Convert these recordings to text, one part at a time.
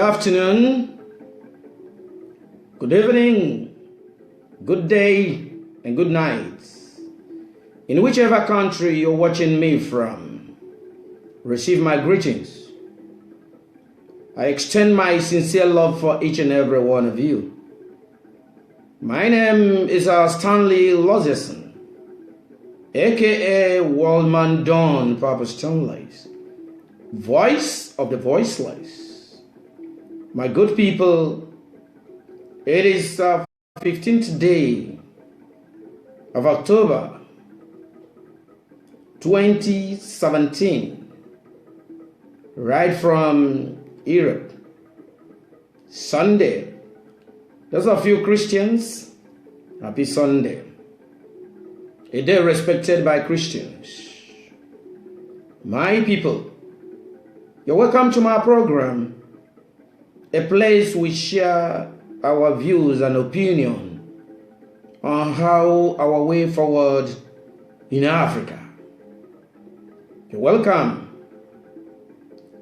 afternoon, good evening, good day, and good night. In whichever country you're watching me from, receive my greetings. I extend my sincere love for each and every one of you. My name is Stanley Lozison, aka Waldman Don Papa Stanley's, voice of the voiceless. My good people, it is the 15th day of October 2017, right from Europe. Sunday. Those of you Christians, happy Sunday. A day respected by Christians. My people, you're welcome to my program, a place we share our views and opinion on how our way forward in Africa. You're welcome.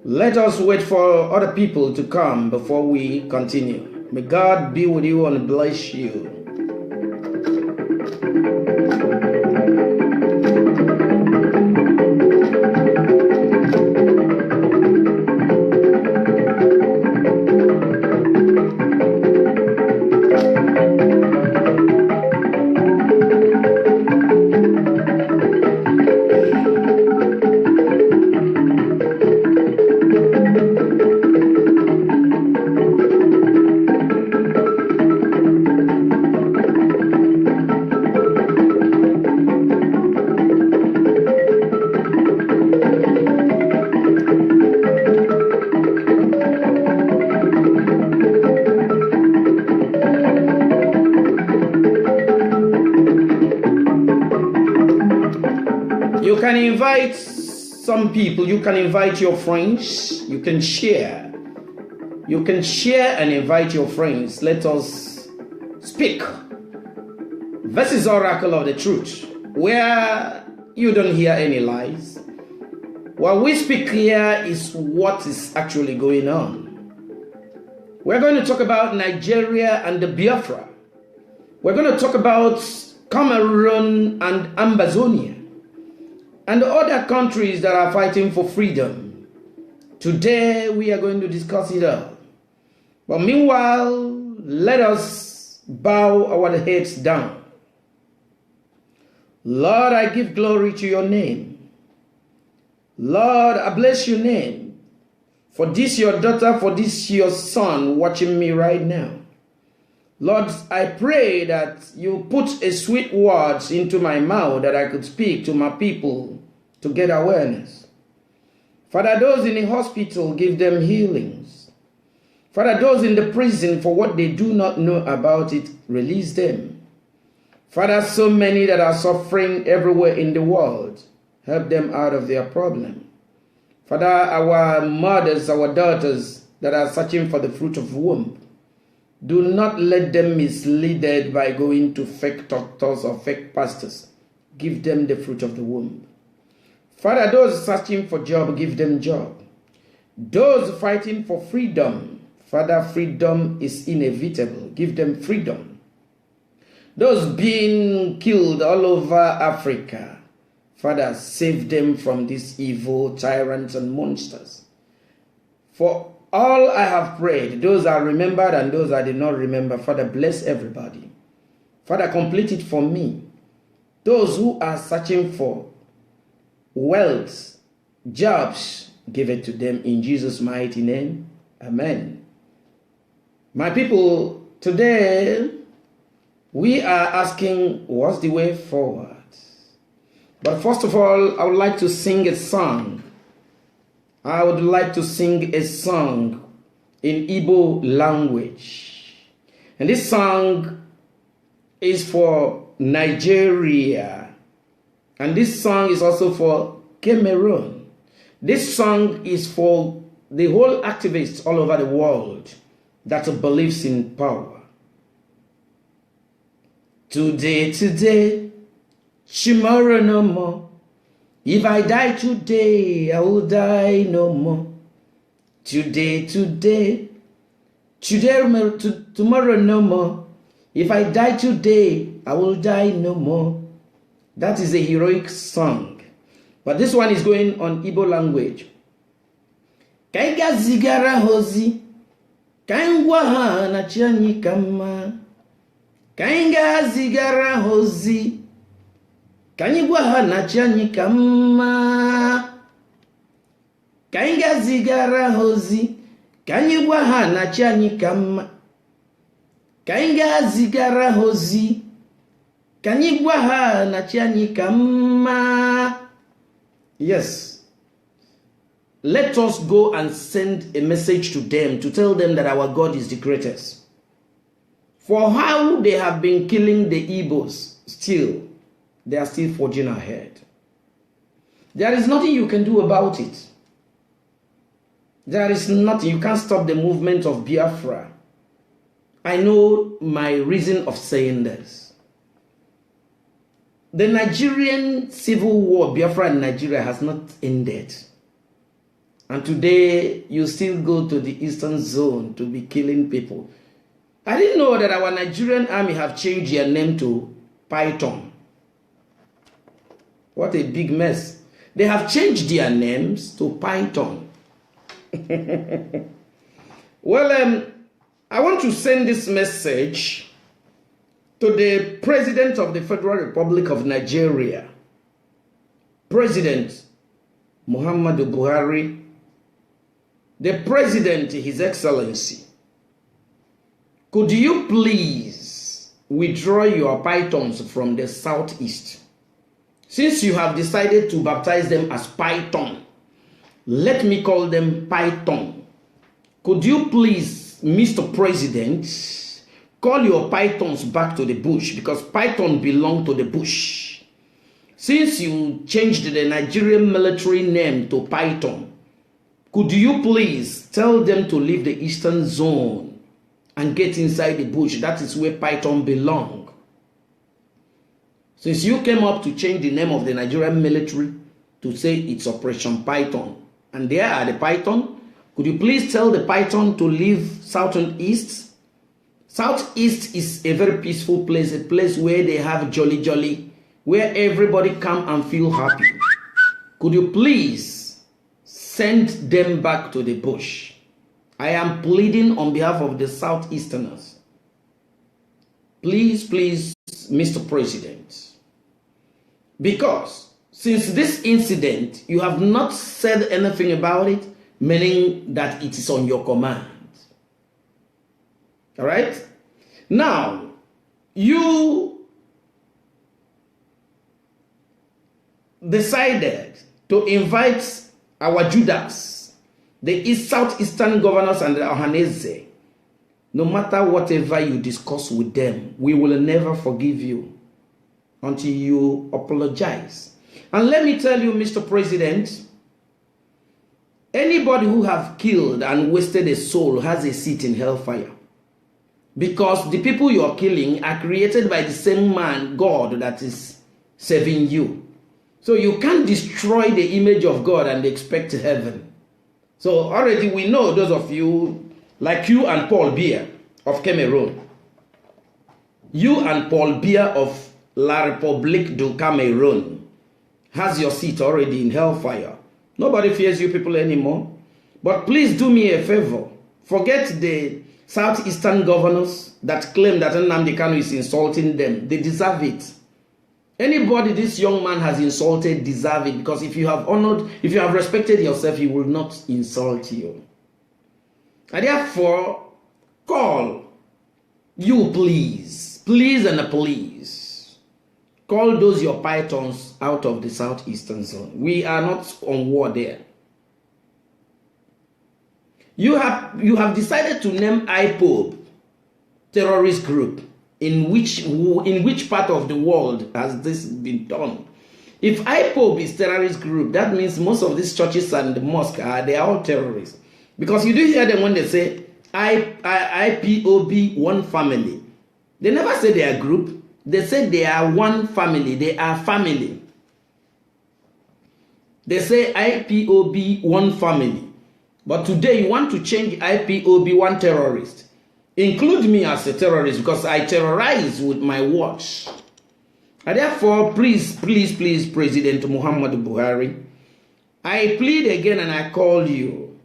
Let us wait for other people to come before we continue. May God be with you and bless you. You can invite some people, you can invite your friends, you can share. You can share and invite your friends. Let us speak. This is Oracle of the Truth, where you don't hear any lies. What we speak here is what is actually going on. We're going to talk about Nigeria and the Biafra. We're going to talk about Cameroon and Amazonia, and other countries that are fighting for freedom. Today we are going to discuss it all. But meanwhile, let us bow our heads down. Lord, I give glory to your name. Lord, I bless your name. For this your daughter, for this your son watching me right now. Lord, I pray that you put a sweet words into my mouth that I could speak to my people to get awareness. Father, those in the hospital, give them healings. Father, those in the prison, for what they do not know about it, release them. Father, so many that are suffering everywhere in the world, help them out of their problem. Father, our mothers, our daughters that are searching for the fruit of the womb, do not let them misleaded by going to fake doctors or fake pastors. Give them the fruit of the womb. Father, those searching for job, give them job. Those fighting for freedom, Father, freedom is inevitable. Give them freedom. Those being killed all over Africa, Father, save them from these evil tyrants and monsters. For all I have prayed, those I remembered and those I did not remember, Father, bless everybody. Father, complete it for me. Those who are searching for wealth, jobs, give it to them in Jesus' mighty name. Amen. My people, today we are asking, what's the way forward? But first of all, I would like to sing a song. I would like to sing a song in Igbo language. And this song is for Nigeria. And this song is also for Cameroon. This song is for the whole activists all over the world that believes in power. Today, tomorrow no more. If I die today, I will die no more. Today, Today, tomorrow no more. If I die today, I will die no more. That is a heroic song. But this one is going on Igbo language. Kaiga zigara hozi. Kaingwa ha na chianyi kama. Kaiga zigara hozi. Kaingwa ha na chianyi kama. Kaiga zigara hozi. Kaingwa ha na chianyi kama. Kaiga zigara hozi. Kaingwa ha na chianyi kama. Yes. Let us go and send a message to them to tell them that our God is the greatest. For how they have been killing the Igbos, still, they are still forging ahead. There is nothing you can do about it. There is nothing. You can't stop the movement of Biafra. I know my reason of saying this. The Nigerian civil war, Biafra in Nigeria, has not ended. And today, you still go to the eastern zone to be killing people. I didn't know that our Nigerian army have changed their name to Python. What a big mess. They have changed their names to Python. Well, I want to send this message to the President of the Federal Republic of Nigeria, President Muhammadu Buhari, the President, His Excellency. Could you please withdraw your pythons from the southeast? Since you have decided to baptize them as Python, let me call them Python. Could you please, Mr. President, call your pythons back to the bush, because Python belong to the bush. Since you changed the Nigerian military name to Python, could you please tell them to leave the eastern zone and get inside the bush? That is where Python belong. Since you came up to change the name of the Nigerian military to say it's Operation Python, and there are the Python, could you please tell the Python to leave south and east? Southeast is a very peaceful place, a place where they have jolly, where everybody come and feel happy. Could you please send them back to the bush? I am pleading on behalf of the Southeasterners. Please, Mr. President. Because since this incident, you have not said anything about it, meaning that it is on your command. All right? Now, you decided to invite our Judas, the Southeastern governors and the Ohanese. No matter whatever you discuss with them, we will never forgive you until you apologize. And let me tell you, Mr. President, anybody who have killed and wasted a soul has a seat in hellfire. Because the people you are killing are created by the same man, God, that is serving you. So you can't destroy the image of God and expect heaven. So already we know those of you, like you and Paul Biya of Cameroon. You and Paul Biya of La République du Cameroon has your seat already in hellfire. Nobody fears you people anymore. But please do me a favor. Forget the Southeastern governors that claim that Nnamdi Kanu is insulting them. They deserve it. Anybody this young man has insulted deserve it, because if you have honored, if you have respected yourself, he will not insult you. And therefore, call you please and please. Call those your pythons out of the Southeastern zone. We are not on war there. You have decided to name IPOB terrorist group. In which part of the world has this been done? If IPOB is terrorist group, that means most of these churches and the mosques they are all terrorists. Because you do hear them when they say IPOB one family. They never say they are group. They say they are one family. They are family. They say IPOB one family. But today you want to change IPOB one terrorist. include me as a terrorist because I terrorize with my words. And therefore, please, President Muhammad Buhari, I plead again and I call you.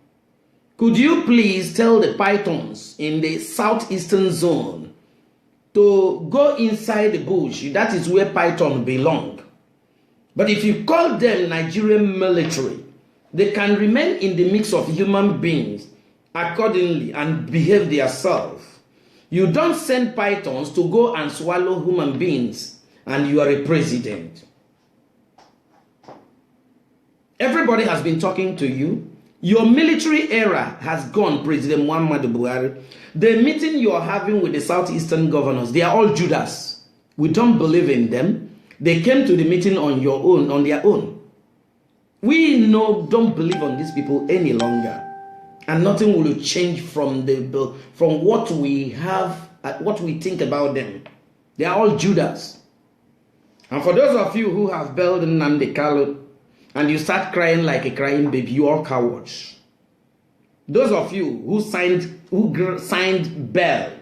Could you please tell the pythons in the southeastern zone to go inside the bush? That is where python belong. But if you call them Nigerian military, they can remain in the mix of human beings accordingly and behave themselves. You don't send pythons to go and swallow human beings and you are a president. Everybody has been talking to you. Your military era has gone, President Muhammad Buhari. The meeting you are having with the southeastern governors, they are all Judas. We don't believe in them. They came to the meeting on their own. We don't believe on these people any longer. And nothing will change from what we have, what we think about them. They are all Judas. And for those of you who have bailed Nnamdi Kanu and you start crying like a crying baby, you are cowards. Those of you who signed bail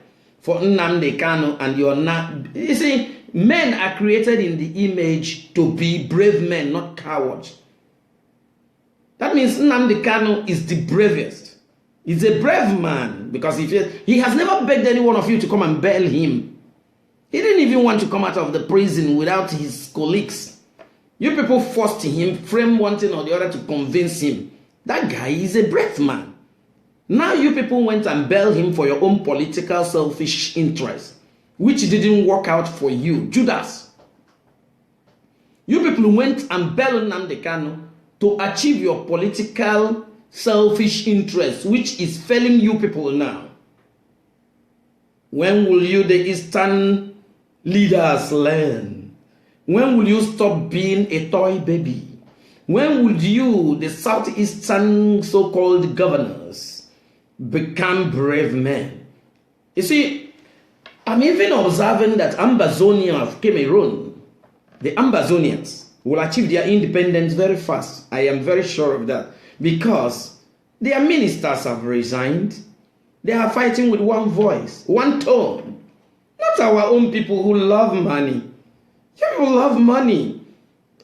for Nnamdi Kanu and you're not, you see, men are created in the image to be brave men, not cowards. That means Nnamdi Kanu is the bravest. He's a brave man because he has never begged any one of you to come and bail him. He didn't even want to come out of the prison without his colleagues. You people forced him, framed one thing or the other to convince him. That guy is a brave man. Now you people went and bailed him for your own political selfish interest, which didn't work out for you. Judas. You people went and bailed Nnamdi Kanu to achieve your political selfish interest, which is failing you people now. When will you, the Eastern leaders, learn? When will you stop being a toy baby? When will you, the Southeastern so-called governors, become brave men? You see, I'm even observing that Ambazonia of Cameroon, the Ambazonians, will achieve their independence very fast. I am very sure of that. Because their ministers have resigned. They are fighting with one voice, one tone. Not our own people who love money. You people love money.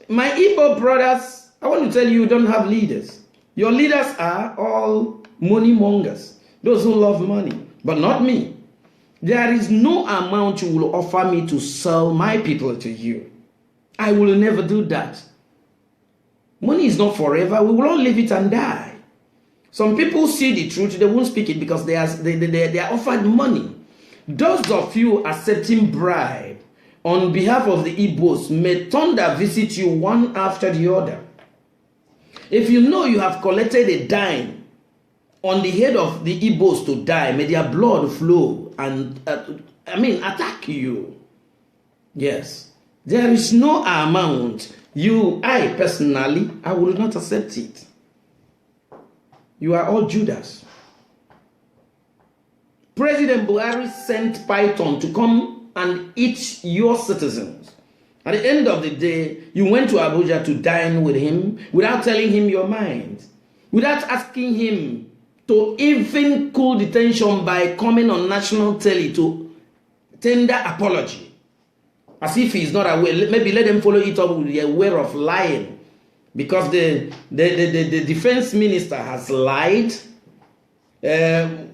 My Igbo brothers, I want to tell you, you don't have leaders. Your leaders are all money mongers. Those who love money, but not me. There is no amount you will offer me to sell my people to you. I will never do that. Money is not forever. We will all live it and die. Some people see the truth, they won't speak it because they are offered money. Those of you accepting bribe on behalf of the Igbos, may thunder visit you one after the other. If you know you have collected a dime on the head of the Igbos to die, may their blood flow and, attack you. Yes. There is no amount. I personally, I will not accept it. You are all Judas. President Buhari sent Python to come and eat your citizens. At the end of the day, you went to Abuja to dine with him without telling him your mind, without asking him to even cool the tension by coming on national telly to tender apology. As if he's not aware. Maybe let them follow it up with the aware of lying. Because the defense minister has lied. The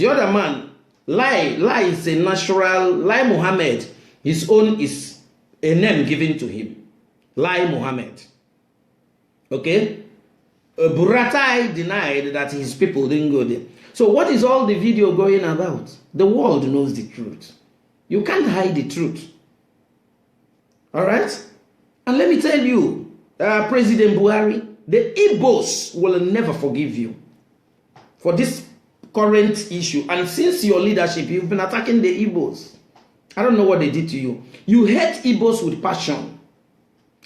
other man, lie is a natural, Lai Mohammed, his own is a name given to him. Lai Mohammed. Okay? Buratai denied that his people didn't go there. So what is all the video going about? The world knows the truth. You can't hide the truth. Alright? And let me tell you, President Buhari, the Igbos will never forgive you for this current issue. And since your leadership, you've been attacking the Igbos. I don't know what they did to you. You hate Igbos with passion.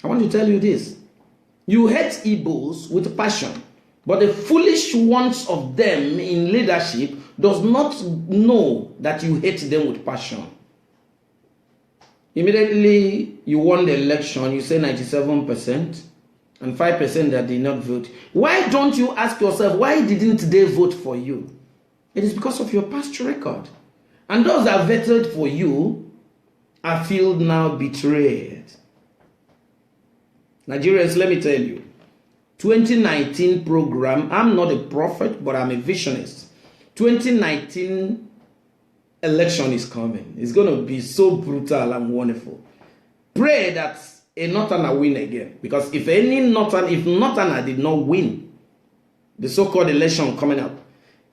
I want to tell you this. You hate Igbos with passion. But the foolish ones of them in leadership does not know that you hate them with passion. Immediately you won the election, you say 97% and 5% that did not vote. Why don't you ask yourself, why didn't they vote for you? It is because of your past record. And those that vetted for you are feel now betrayed. Nigerians, let me tell you, 2019 program, I'm not a prophet, but I'm a visionist. 2019 election is coming. It's going to be so brutal and wonderful. Pray that a Northerner win again. Because if Northerner did not win the so-called election coming up,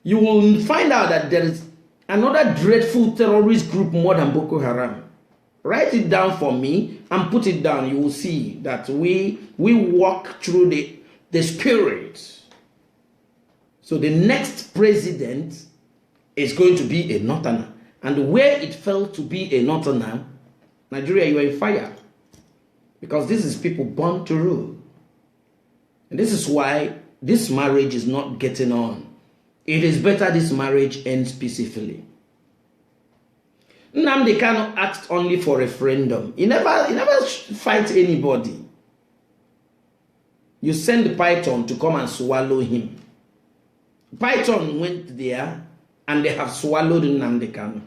you will find out that there is another dreadful terrorist group more than Boko Haram. Write it down for me and put it down. You will see that we walk through the spirit. So the next president is going to be a Northerner. And where it fell to be a Northerner, Nigeria, you are in fire. Because this is people born to rule. And this is why this marriage is not getting on. It is better this marriage ends peacefully. Nnamdi Kanu asked only for referendum. He never fight anybody. You send the python to come and swallow him. Python went there and they have swallowed Nnamdi Kanu.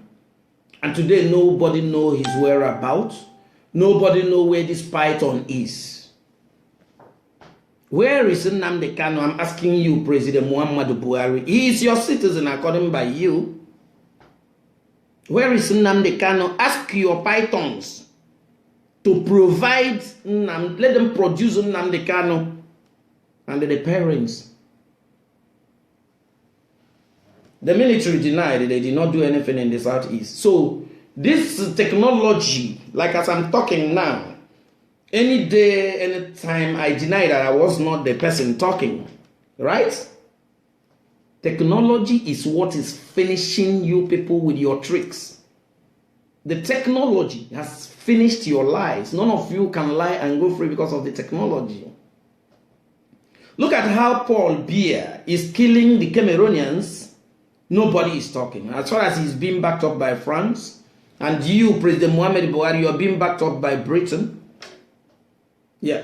And today nobody knows his whereabouts. Nobody knows where this python is. Where is Nnamdi Kanu? I'm asking you, President Muhammadu Buhari. He is your citizen according by you. Where is Nnamdi Kanu? Ask your pythons to provide, let them produce Nnamdi Kanu and the parents. The military denied they did not do anything in the southeast. So this technology, like as I'm talking now, any day, any time, I deny that I was not the person talking, right? Technology is what is finishing you people with your tricks. The technology has finished your lies. None of you can lie and go free because of the technology. Look at how Paul Biya is killing the Cameroonians. Nobody is talking. As far as he's being backed up by France, and you, President Muhammadu Buhari, you are being backed up by Britain. Yeah.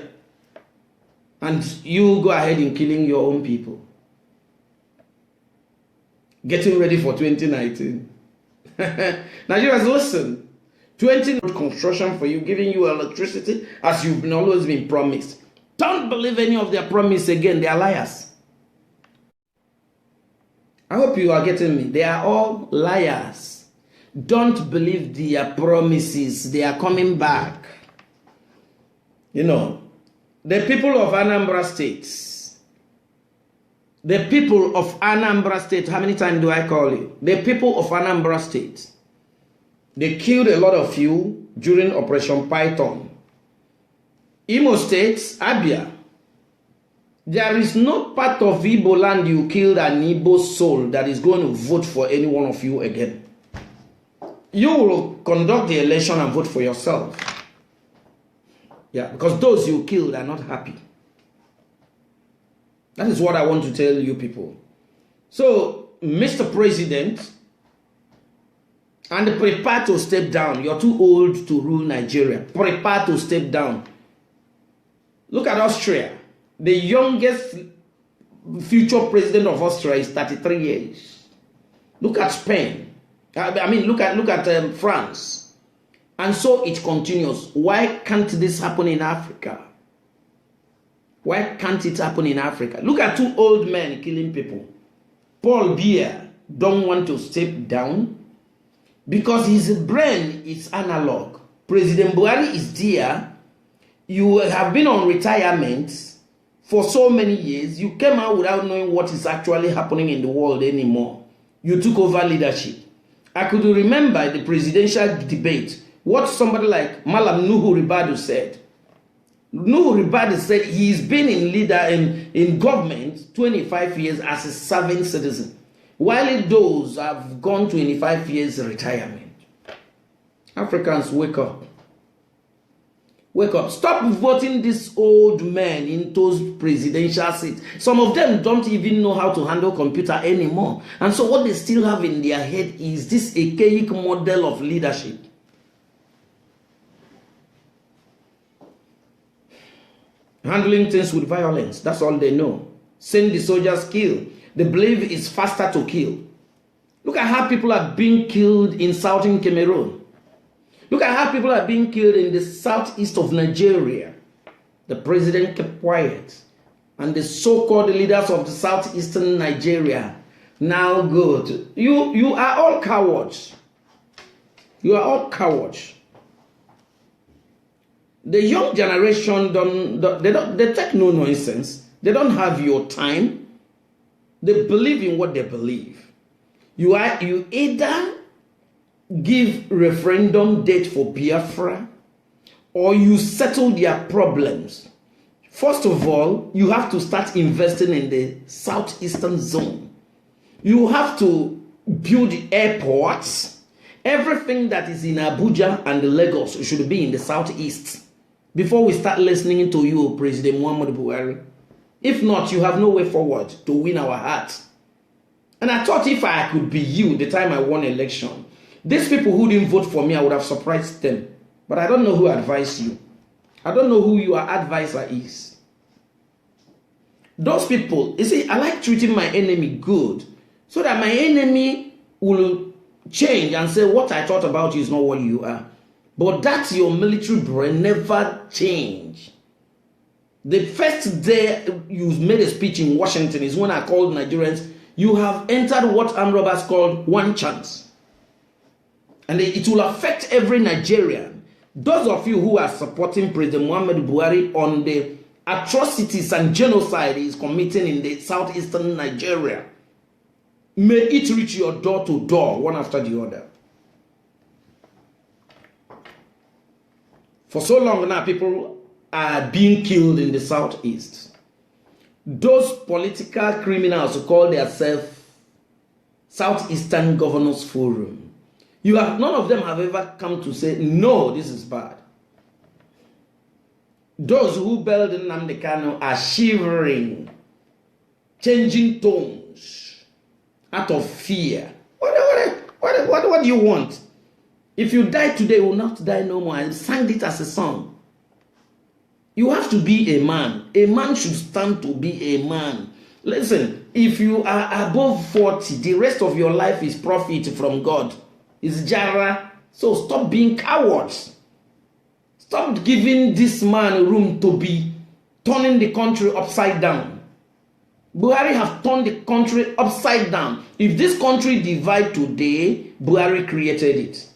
And you go ahead in killing your own people. Getting ready for 2019. Nigerians, listen. 20 construction for you, giving you electricity as you've always been promised. Don't believe any of their promise again. They are liars. I hope you are getting me. They are all liars. Don't believe their promises. They are coming back. You know, the people of Anambra State. The people of Anambra State, how many times do I call you? The people of Anambra State, they killed a lot of you during Operation Python. Imo State, Abia. There is no part of Igbo land you killed an Igbo soul that is going to vote for any one of you again. You will conduct the election and vote for yourself. Yeah, because those you killed are not happy. That is what I want to tell you people. So, Mr. President, and prepare to step down. You're too old to rule Nigeria. Prepare to step down. Look at Austria. The youngest future president of Austria is 33 years. Look at Spain. I mean, look at France. And so it continues. Why can't this happen in Africa? Why can't it happen in Africa? Look at two old men killing people. Paul Biya don't want to step down because his brain is analog. President Buhari is there. You have been on retirement for so many years. You came out without knowing what is actually happening in the world anymore. You took over leadership. I could remember the presidential debate, what somebody like Malam Nuhu Ribadu said. Nuhu Ribadu said he's been in government 25 years as a serving citizen, while those have gone 25 years retirement. Africans, wake up. Wake up. Stop voting these old men into presidential seats. Some of them don't even know how to handle computer anymore. And so what they still have in their head is this archaic model of leadership. Handling things with violence. That's all they know. Send the soldiers kill. They believe it's faster to kill. Look at how people are being killed in southern Cameroon. Look at how people are being killed in the southeast of Nigeria. The president kept quiet. And the so-called leaders of the southeastern Nigeria now go to... You are all cowards. You are all cowards. The young generation, they take no nonsense. They don't have your time. They believe in what they believe. You either give referendum date for Biafra, or you settle their problems. First of all, you have to start investing in the southeastern zone. You have to build airports. Everything that is in Abuja and Lagos should be in the southeast before we start listening to you, President Muhammadu Buhari. If not, you have no way forward to win our hearts. And I thought if I could be you the time I won election, these people who didn't vote for me, I would have surprised them. But I don't know who advised you. I don't know who your advisor is. Those people, you see, I like treating my enemy good so that my enemy will change and say what I thought about you is not what you are. But that's your military brain never change. The first day you made a speech in Washington is when I called Nigerians, you have entered what armed robbers called one chance. And it will affect every Nigerian. Those of you who are supporting President Muhammadu Buhari on the atrocities and genocide he is committing in the southeastern Nigeria, may it reach your door to door, one after the other. For so long now, people are being killed in the southeast. Those political criminals who call themselves Southeastern Governors Forum, none of them have ever come to say, no, this is bad. Those who bailed Nnamdi Kanu are shivering, changing tones out of fear. What do you want? If you die today, you will not die no more. I sang it as a song. You have to be a man. A man should stand to be a man. Listen, if you are above 40, the rest of your life is profit from God. It's Jara. So stop being cowards. Stop giving this man room to be turning the country upside down. Buhari have turned the country upside down. If this country divide today, Buhari created it.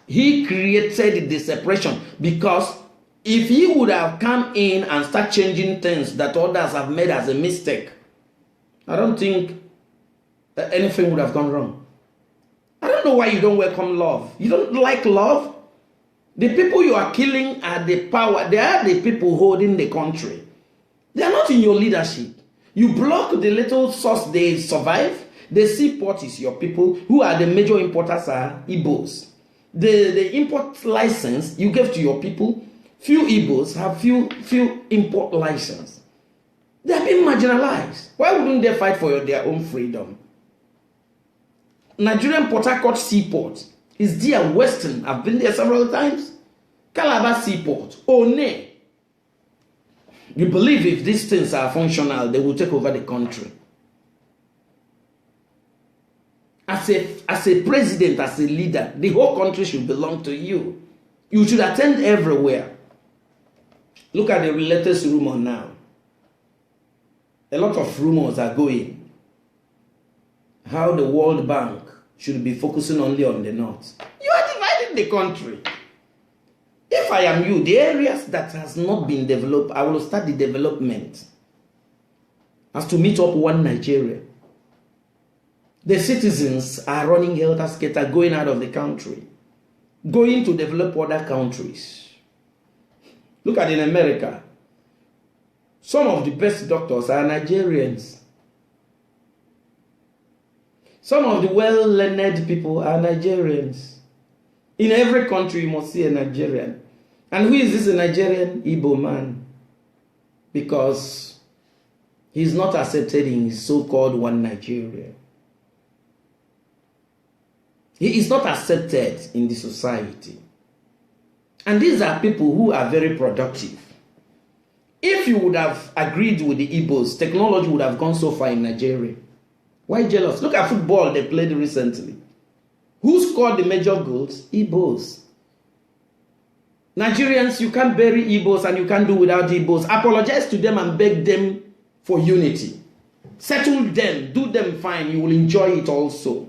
He created the separation because if he would have come in and start changing things that others have made as a mistake, I don't think anything would have gone wrong. I don't know why you don't welcome love. You don't like love? The people you are killing are the power. They are the people holding the country. They are not in your leadership. You block the little source they survive. The seaport is your people. Who are the major importers are Igbos. The import license you gave to your people, few Igbos have few import license. They are being marginalized. Why wouldn't they fight for their own freedom? Nigerian Port Harcourt Seaport is there Western. I've been there several times. Calabar Seaport. One. You believe if these things are functional, they will take over the country. As a president, as a leader, the whole country should belong to you. You should attend everywhere. Look at the latest rumor now. A lot of rumors are going. How the World Bank should be focusing only on the north. You are dividing the country. If I am you, the areas that has not been developed, I will start the development as to meet up one Nigeria. The citizens are running helter-skelter, going out of the country, going to develop other countries. Look at in America. Some of the best doctors are Nigerians. Some of the well-learned people are Nigerians. In every country, you must see a Nigerian. And who is this a Nigerian? Igbo man. Because he's not accepted in his so-called one Nigeria. He is not accepted in the society. And these are people who are very productive. If you would have agreed with the Igbos, technology would have gone so far in Nigeria. Why jealous? Look at football they played recently. Who scored the major goals? Igbos. Nigerians, you can't bury Igbos and you can't do without Igbos. Apologize to them and beg them for unity. Settle them, do them fine, you will enjoy it also.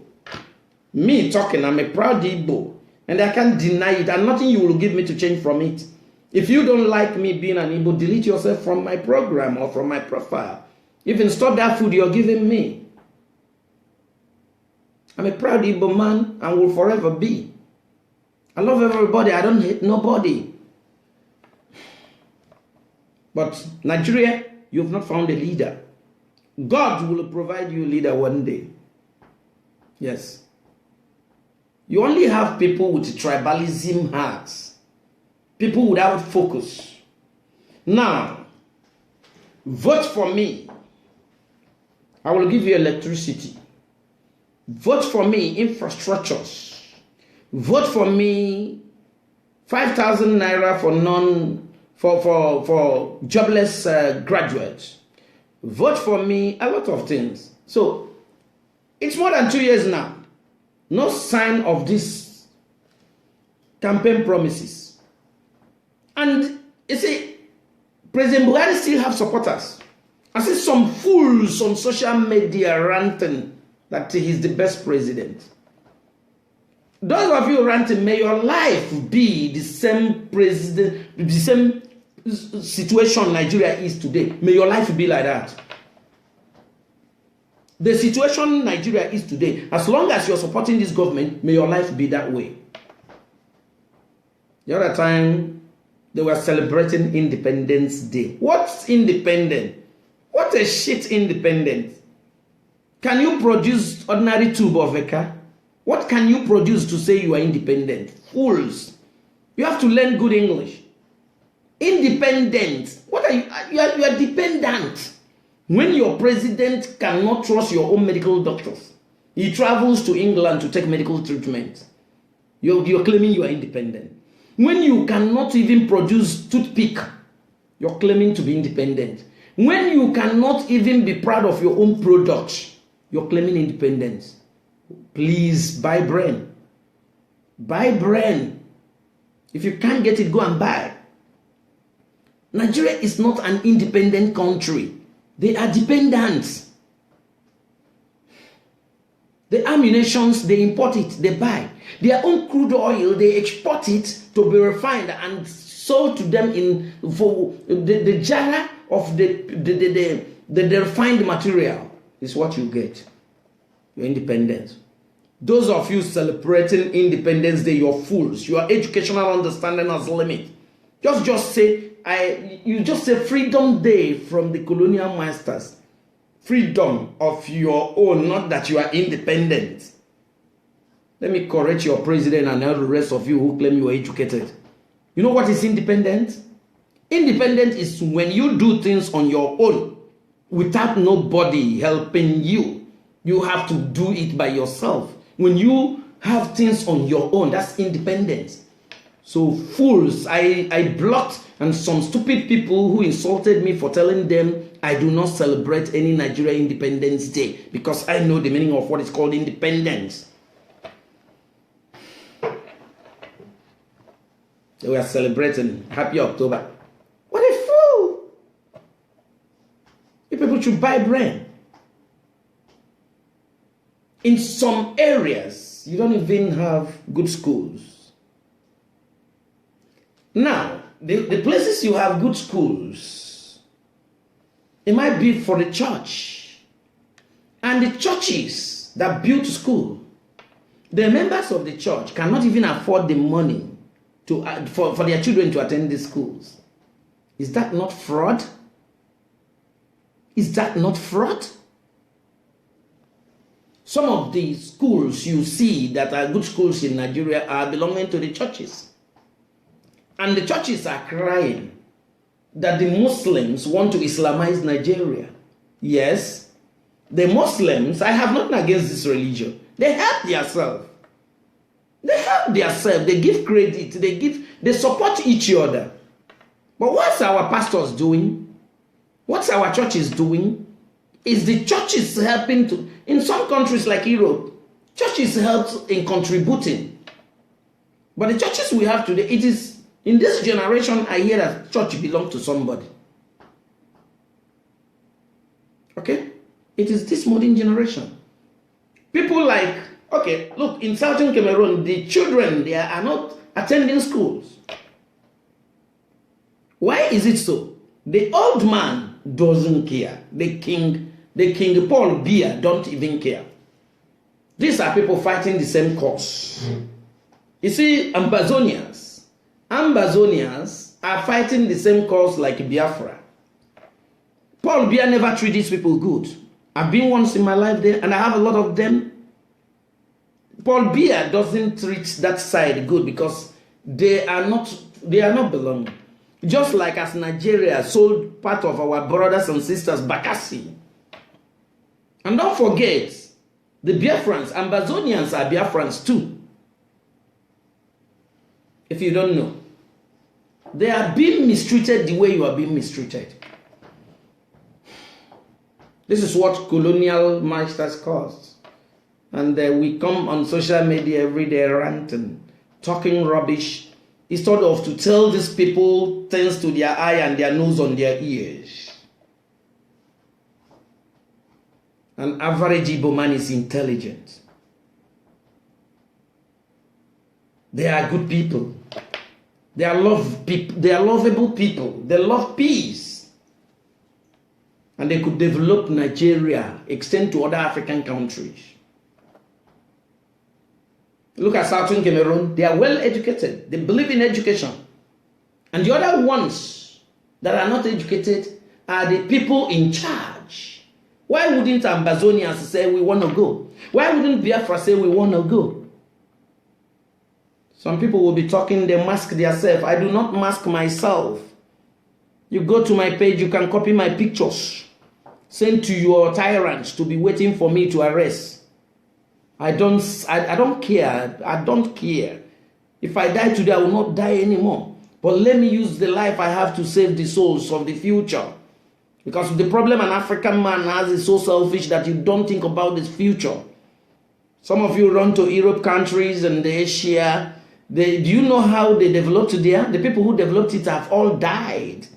Me talking, I'm a proud Igbo, and I can't deny it, and nothing you will give me to change from it. If you don't like me being an Igbo, delete yourself from my program or from my profile. Even stop that food you're giving me. I'm a proud Igbo man and will forever be. I love everybody, I don't hate nobody. But Nigeria, you have not found a leader. God will provide you a leader one day. Yes. You only have people with tribalism hearts. People without focus. Now, vote for me. I will give you electricity. Vote for me, infrastructures. Vote for me, 5,000 naira for jobless graduates. Vote for me, a lot of things. So, it's more than 2 years now. No sign of these campaign promises. And you see, President Buhari still have supporters. I see some fools on social media ranting that he's the best president. Those of you ranting, may your life be the same president, the same situation Nigeria is today. May your life be like that. The situation Nigeria is today, as long as you're supporting this government, may your life be that way. The other time, they were celebrating Independence Day. What's independent? What a shit independent. Can you produce ordinary tube of a car? What can you produce to say you are independent? Fools. You have to learn good English. Independent. What are you? You are dependent. When your president cannot trust your own medical doctors, he travels to England to take medical treatment. You're claiming you are independent. When you cannot even produce toothpick, you're claiming to be independent. When you cannot even be proud of your own products, you're claiming independence. Please buy brain. Buy brain. If you can't get it, go and buy. Nigeria is not an independent country. They are dependent. The ammunitions, they import it, they buy. Their own crude oil, they export it to be refined and sold to them in for the jar of the refined material is what you get. You're independent. Those of you celebrating Independence Day, you're fools. Your educational understanding has limit. Just say Freedom Day from the colonial masters. Freedom of your own, not that you are independent. Let me correct your president and all the rest of you who claim you are educated. You know what is independent? Independent is when you do things on your own without nobody helping you. You have to do it by yourself. When you have things on your own, that's independence. So fools, I blocked and some stupid people who insulted me for telling them I do not celebrate any Nigeria Independence Day because I know the meaning of what is called independence. They were celebrating Happy October. What a fool! You people should buy brain. In some areas, you don't even have good schools. Now, the places you have good schools, it might be for the church. And the churches that built school, the members of the church cannot even afford the money for their children to attend the schools. Is that not fraud? Is that not fraud? Some of the schools you see that are good schools in Nigeria are belonging to the churches. And the churches are crying that the Muslims want to Islamize Nigeria. Yes, the Muslims, I have nothing against this religion. They help themselves. They help themselves. They give credit. They support each other. But what's our pastors doing? What's our churches doing? Is the churches helping to, in some countries like Europe, churches help in contributing. But the churches we have today, it is, in this generation, I hear that church belongs to somebody. Okay? It is this modern generation. People like, okay, look, in Southern Cameroon, the children, they are not attending schools. Why is it so? The old man doesn't care. The King Paul Biya don't even care. These are people fighting the same cause. You see, Ambazonians are fighting the same cause like Biafra. Paul Biya never treat these people good. I've been once in my life there, and I have a lot of them. Paul Biya doesn't treat that side good because they are not belonging. Just like as Nigeria sold part of our brothers and sisters Bakassi. And don't forget, the Biafrans, Ambazonians are Biafrans too. If you don't know, they are being mistreated the way you are being mistreated. This is what colonial masters caused. And we come on social media every day ranting, talking rubbish, instead of to tell these people things to their eye and their nose on their ears. An average Igbo man is intelligent. They are good people. They are lovable people. They love peace. And they could develop Nigeria, extend to other African countries. Look at Southern Cameroon. They are well educated. They believe in education. And the other ones that are not educated are the people in charge. Why wouldn't Ambazonians say we want to go? Why wouldn't Biafra say we want to go? Some people will be talking, they mask themselves. I do not mask myself. You go to my page, you can copy my pictures. Send to your tyrants to be waiting for me to arrest. I don't care. I don't care. If I die today, I will not die anymore. But let me use the life I have to save the souls of the future. Because the problem an African man has is so selfish that you don't think about his future. Some of you run to Europe countries and Asia. Do you know how they developed it there? The people who developed it have all died.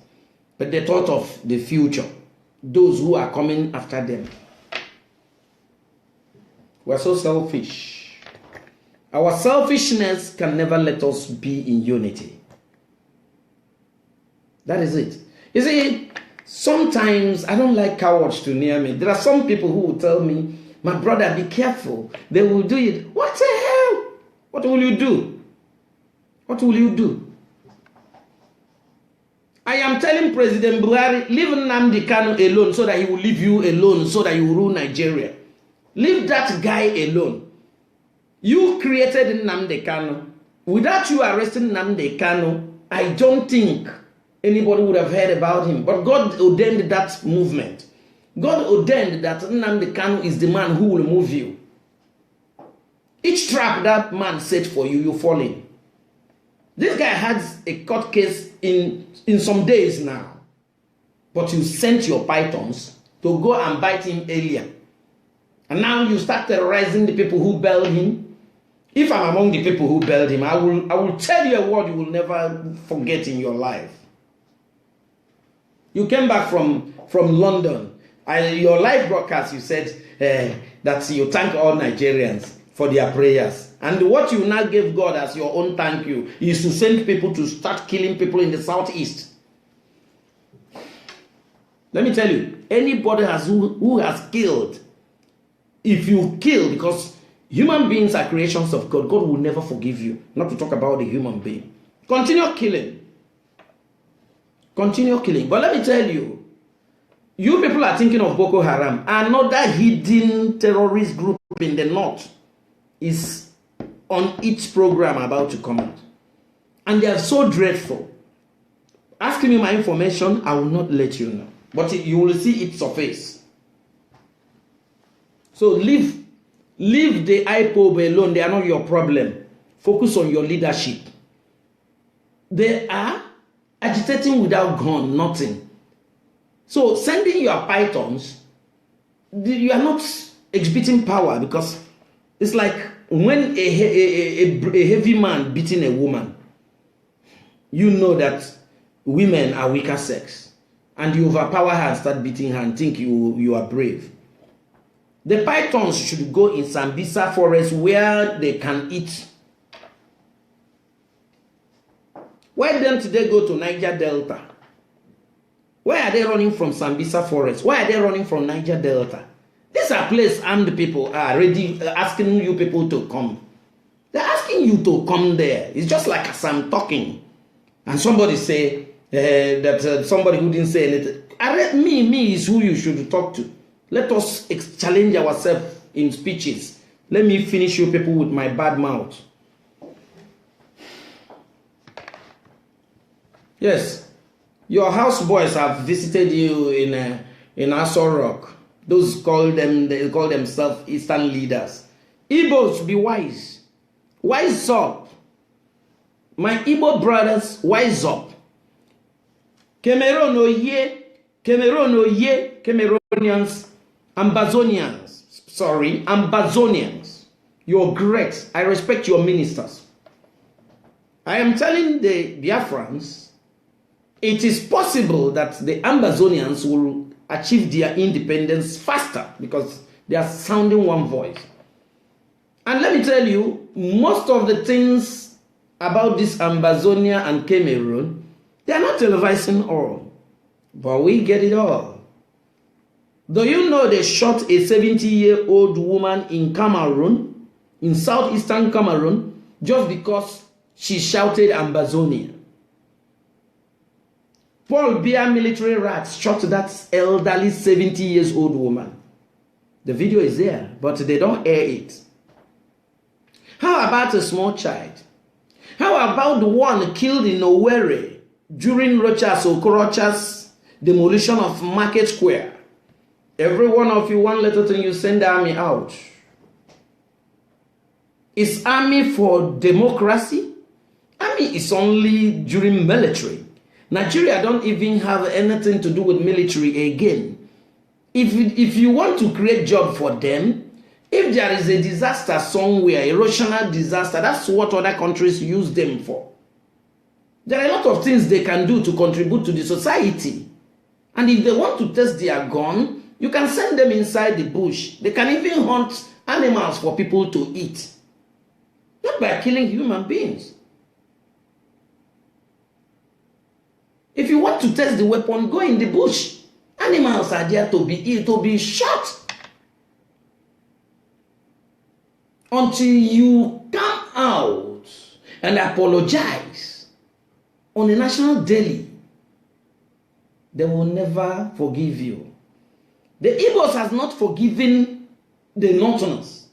But they thought of the future. Those who are coming after them. We're so selfish. Our selfishness can never let us be in unity. That is it. You see, sometimes I don't like cowards to near me. There are some people who will tell me, my brother, be careful. They will do it. What the hell? What will you do? What will you do? I am telling President Buhari, leave Nnamdi Kanu alone so that he will leave you alone so that you will rule Nigeria. Leave that guy alone. You created Nnamdi Kanu. Without you arresting Nnamdi Kanu, I don't think anybody would have heard about him. But God ordained that movement. God ordained that Nnamdi Kanu is the man who will move you. Each trap that man set for you, you fall in. This guy has a court case in some days now. But you sent your pythons to go and bite him earlier. And now you start terrorizing the people who bailed him. If I'm among the people who bailed him, I will tell you a word you will never forget in your life. You came back from London. Your live broadcast, you said that you thank all Nigerians for their prayers. And what you now gave God as your own thank you is to send people to start killing people in the southeast. Let me tell you, anybody who has killed, if you kill, because human beings are creations of God, God will never forgive you. Not to talk about the human being. Continue killing. Continue killing. But let me tell you, you people are thinking of Boko Haram. Another hidden terrorist group in the north is on each program about to come out. And they are so dreadful. Asking me my information, I will not let you know. But you will see it surface. So leave the IPOB alone. They are not your problem. Focus on your leadership. They are agitating without gun, nothing. So sending your pythons you are not exhibiting power, because it's like when a heavy man beating a woman, you know that women are weaker sex, and you overpower her and start beating her and think you are brave. The pythons should go in Sambisa forest where they can eat. Why don't they go to Niger Delta? Why are they running from Sambisa forest? Why are they running from Niger Delta? These are places armed people are ready, asking you people to come. They're asking you to come there. It's just like as I'm talking, and somebody say that somebody who didn't say anything. Me is who you should talk to. Let us challenge ourselves in speeches. Let me finish you people with my bad mouth. Yes, your houseboys have visited you in F0R. Those they call themselves Eastern leaders. Igbos, be wise. Wise up. My Igbo brothers, wise up. Cameroon oye, Cameroonians, Ambazonians. You're great. I respect your ministers. I am telling the Biafrans, it is possible that the Ambazonians will achieve their independence faster because they are sounding one voice. And let me tell you, most of the things about this Ambazonia and Cameroon, they are not televising all, but we get it all. Do you know they shot a 70-year-old woman in Cameroon, in southeastern Cameroon, just because she shouted Ambazonia? Paul Biya military rats shot that elderly 70-year-old woman. The video is there, but they don't air it. How about a small child? How about the one killed in Owerri during Rochas Okorocha's demolition of Market Square? Every one of you, one little thing, you send the army out. Is army for democracy? Army is only during military. Nigeria don't even have anything to do with military again. If you want to create job for them, if there is a disaster somewhere, erosional disaster, that's what other countries use them for. There are a lot of things they can do to contribute to the society. And if they want to test their gun, you can send them inside the bush. They can even hunt animals for people to eat. Not by killing human beings. If you want to test the weapon, go in the bush. Animals are there to be shot. Until you come out and apologize on a national daily, they will never forgive you. The Igbos has not forgiven the Northerners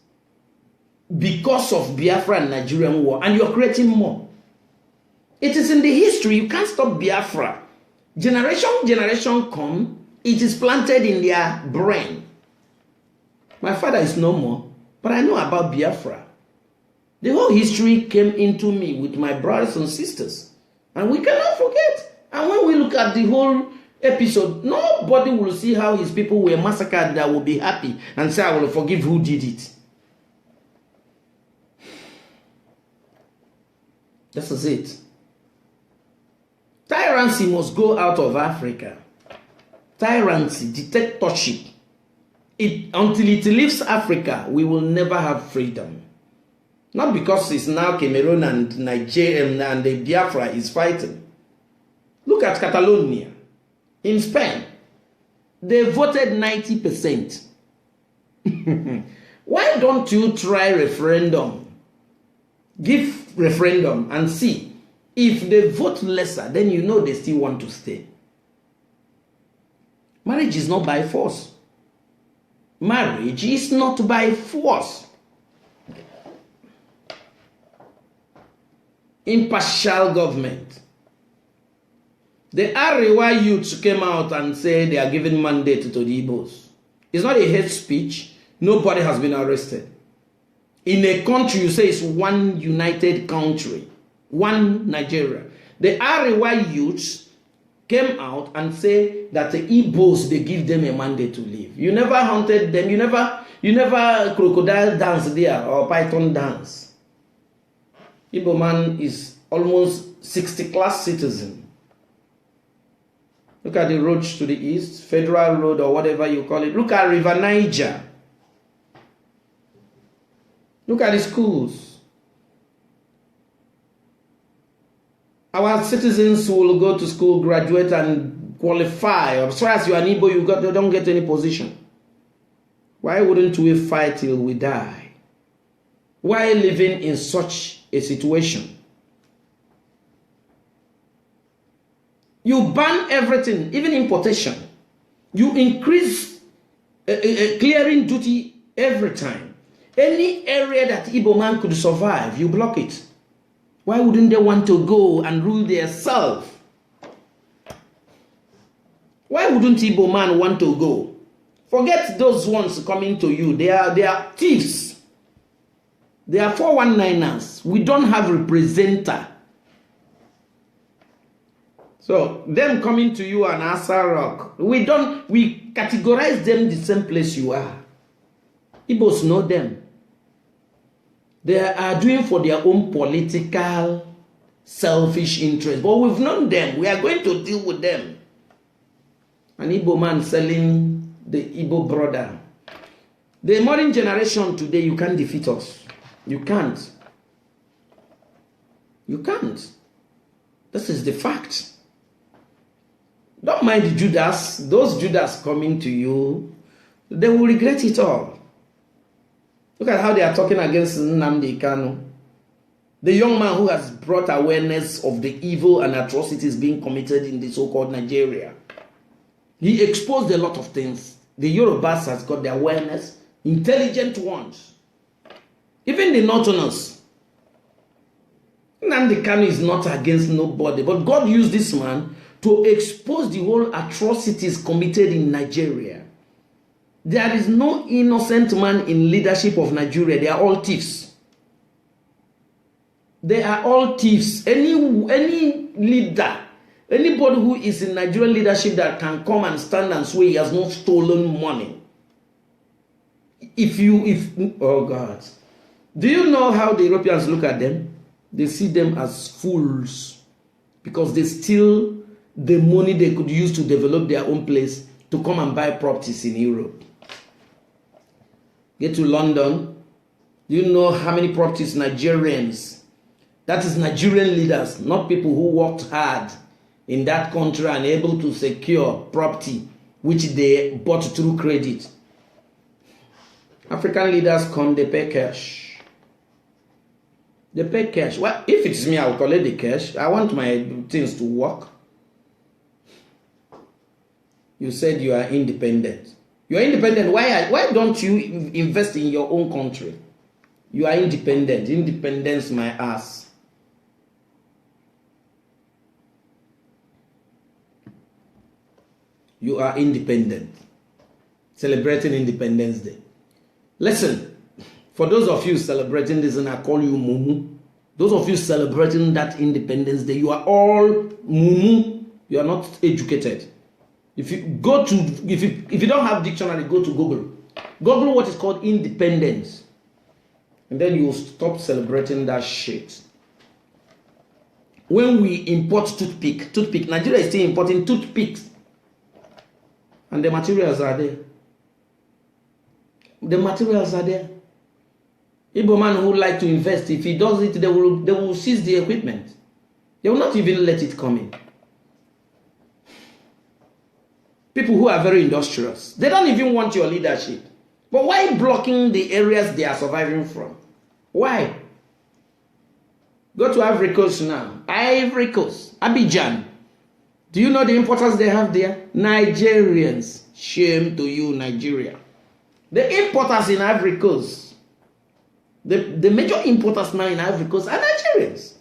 because of Biafra and Nigerian war, and you're creating more. It is in the history. You can't stop Biafra. Generation come, it is planted in their brain. My father is no more, but I know about Biafra. The whole history came into me with my brothers and sisters, and we cannot forget. And when we look at the whole episode, nobody will see how his people were massacred that will be happy and say, I will forgive who did it. This is it. Tyranny must go out of Africa. Tyranny, dictatorship. Until it leaves Africa, we will never have freedom. Not because it's now Cameroon and Nigeria and the Biafra is fighting. Look at Catalonia. In Spain, they voted 90%. Why don't you try referendum? Give referendum and see. If they vote lesser, then you know they still want to stay. Marriage is not by force. Marriage is not by force. Impartial government. The Arewa youths came out and said they are giving mandate to the Igbos. It's not a hate speech. Nobody has been arrested. In a country, you say it's one united country. One Nigeria. The Arewa youths came out and say that the Igbos, they give them a mandate to leave. You never hunted them. You never crocodile dance there or python dance. Igbo man is almost 60-class citizen. Look at the roads to the east, Federal Road or whatever you call it. Look at River Niger. Look at the schools. Our citizens will go to school, graduate, and qualify. As far as you are an Igbo, you don't get any position. Why wouldn't we fight till we die? Why living in such a situation? You ban everything, even importation. You increase clearing duty every time. Any area that Igbo man could survive, you block it. Why wouldn't they want to go and rule themselves? Why wouldn't Igbo man want to go? Forget those ones coming to you. They are thieves. They are 419ers. We don't have representative. So them coming to you and F0R, we categorize them the same place you are. Igbos know them. They are doing for their own political, selfish interest. But we've known them. We are going to deal with them. An Igbo man selling the Igbo brother. The modern generation today, you can't defeat us. You can't. You can't. This is the fact. Don't mind the Judas. Those Judas coming to you, they will regret it all. Look at how they are talking against Nnamdi Kanu. The young man who has brought awareness of the evil and atrocities being committed in the so-called Nigeria. He exposed a lot of things. The Yorubas has got the awareness, intelligent ones. Even the Northerners. Nnamdi Kanu is not against nobody, but God used this man to expose the whole atrocities committed in Nigeria. There is no innocent man in leadership of Nigeria. They are all thieves. They are all thieves. Any leader, anybody who is in Nigerian leadership that can come and stand and swear he has not stolen money. Oh God. Do you know how the Europeans look at them? They see them as fools because they steal the money they could use to develop their own place to come and buy properties in Europe. Get to London. Do you know how many properties Nigerians, that is Nigerian leaders, not people who worked hard in that country and able to secure property which they bought through credit. African leaders come, they pay cash. They pay cash. Well, if it's me, I'll collect the cash. I want my things to work. You said you are independent. You are independent. Why don't you invest in your own country? You are independent. Independence, my ass. You are independent. Celebrating Independence Day. Listen, for those of you celebrating this, and I call you Mumu, those of you celebrating that Independence Day, you are all Mumu. You are not educated. If you don't have dictionary, go to Google. Google what is called independence. And then you will stop celebrating that shit. When we import toothpick, Nigeria is still importing toothpicks. And the materials are there. The materials are there. Igbo man who like to invest, if he does it, they will seize the equipment. They will not even let it come in. People who are very industrious, they don't even want your leadership. But why blocking the areas they are surviving from? Why? Go to Ivory Coast now. Ivory Coast, Abidjan. Do you know the importers they have there? Nigerians. Shame to you, Nigeria. The importers in Ivory Coast, the major importers now in Ivory Coast are Nigerians.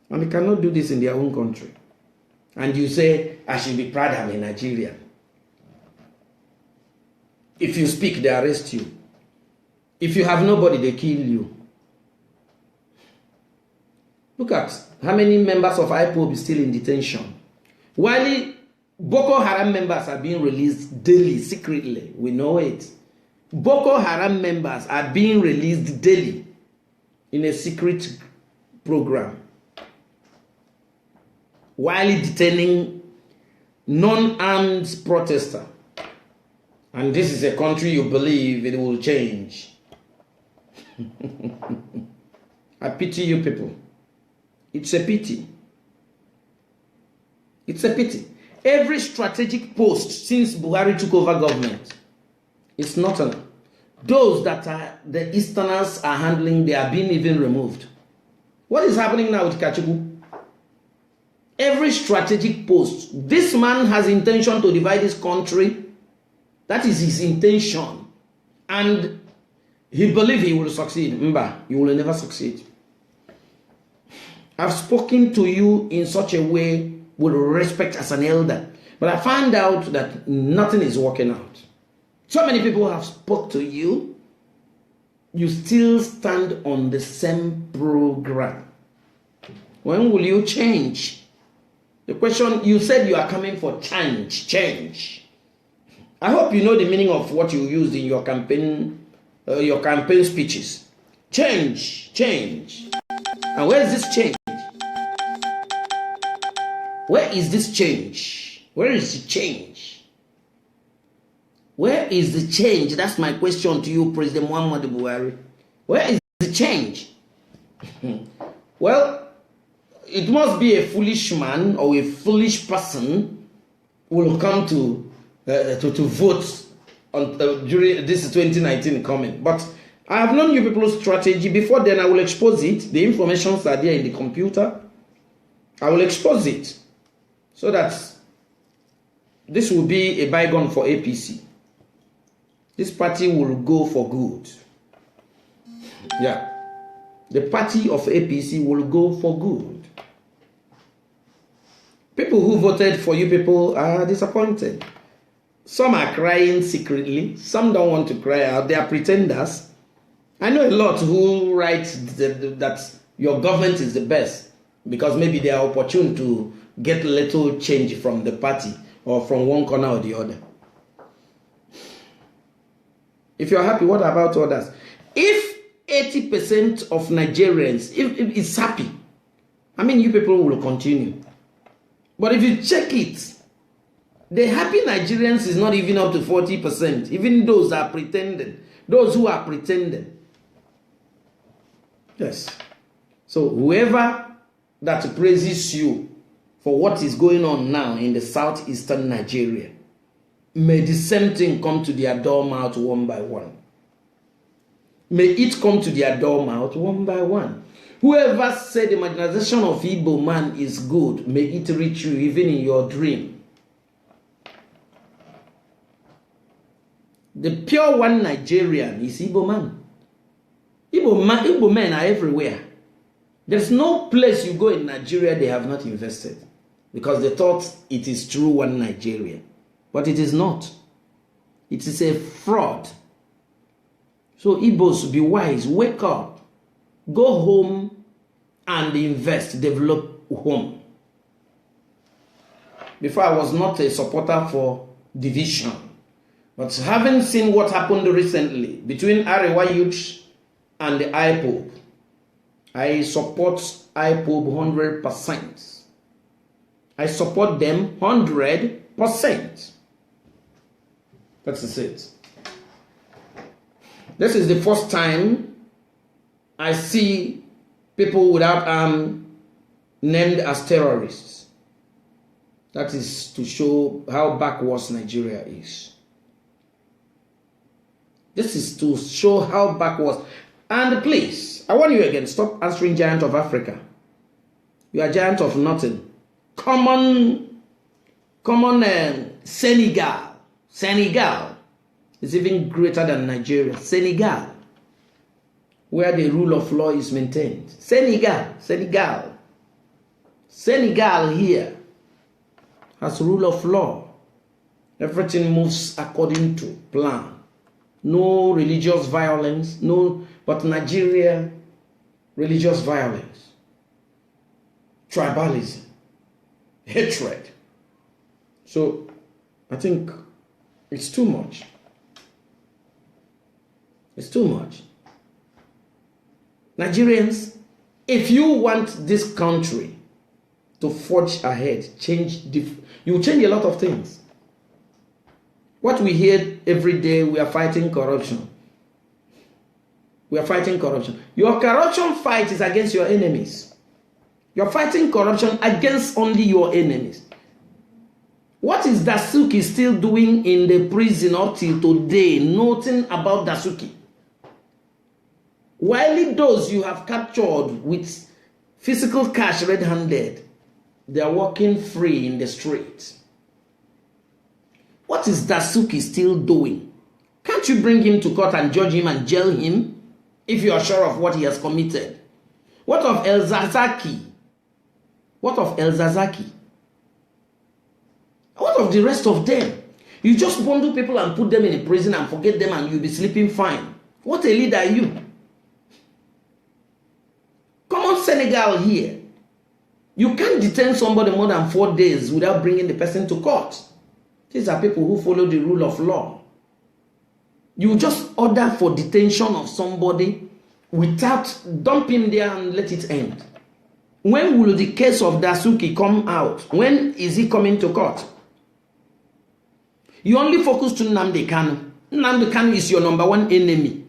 And they cannot do this in their own country. And you say, I should be proud I'm a Nigerian. If you speak, they arrest you. If you have nobody, they kill you. Look at how many members of IPOB is still in detention. While Boko Haram members are being released daily, secretly. We know it. Boko Haram members are being released daily in a secret program, while detaining non-armed protesters. And this is a country you believe it will change. I pity you people. It's a pity. It's a pity. Every strategic post since Buhari took over government, it's not an. Those that are the Easterners are handling, they are being even removed. What is happening now with Kachugu? Every strategic post. This man has intention to divide this country. That is his intention. And he believes he will succeed. Mba, you will never succeed. I've spoken to you in such a way with respect as an elder. But I found out that nothing is working out. So many people have spoke to you. You still stand on the same program. When will you change? The question, you said you are coming for change. Change. I hope you know the meaning of what you used in your campaign speeches. Change. Change. And where is this change? Where is this change? Where is the change? Where is the change? That's my question to you, President Muhammadu Buhari. Where is the change? Well, it must be a foolish man or a foolish person who will come to vote on during this 2019 coming. But I have known you people's strategy. Before then, I will expose it. The informations are there in the computer. I will expose it so that this will be a bygone for APC. This party will go for good. Yeah. The party of APC will go for good. People who voted for you people are disappointed. Some are crying secretly. Some don't want to cry out. They are pretenders. I know a lot who write that your government is the best because maybe they are opportune to get a little change from the party or from one corner or the other. If you're happy, what about others? If 80% of Nigerians if is happy, I mean, you people will continue. But if you check it, the happy Nigerians is not even up to 40%. Even those are pretending. Those who are pretending. Yes. So whoever that praises you for what is going on now in the southeastern Nigeria, may the same thing come to their doormouth one by one. May it come to their doormouth one by one. Whoever said the marginalization of Igbo man is good, may it reach you even in your dream. The pure one Nigerian is Igbo man. Igbo men are everywhere. There's no place you go in Nigeria they have not invested because they thought it is true one Nigeria. But it is not. It is a fraud. So Igbos, be wise, wake up, go home and invest, develop home. Before I was not a supporter for division. But having seen what happened recently between Arewa youth and the IPOB, I support IPOB 100%. I support them 100%. That is it. This is the first time I see people without arms named as terrorists. That is to show how backwards Nigeria is. This is to show how backwards. And please, I warn you again, stop answering giant of Africa. You are giant of nothing. Common Senegal. Senegal is even greater than Nigeria. Senegal, where the rule of law is maintained. Senegal here has rule of law. Everything moves according to plan. No religious violence, but Nigeria, religious violence. tribalism, hatred. So I think it's too much. It's too much. Nigerians, if you want this country to forge ahead, you change a lot of things. What we hear every day, we are fighting corruption. We are fighting corruption. Your corruption fight is against your enemies. You're fighting corruption against only your enemies. What is Dasuki still doing in the prison up till today? Nothing about Dasuki. While those you have captured with physical cash red-handed, they are walking free in the streets. What is Dasuki still doing? Can't you bring him to court and judge him and jail him if you are sure of what he has committed? What of El Zazaki? What of El Zazaki? What of the rest of them? You just bundle people and put them in a prison and forget them and you'll be sleeping fine. What a leader are you? Come on, Senegal here. You can't detain somebody more than 4 days without bringing the person to court. These are people who follow the rule of law. You just order for detention of somebody without dumping him there and let it end. When will the case of Dasuki come out? When is he coming to court? You only focus to Nnamdi Kanu. Nnamdi Kanu is your number one enemy.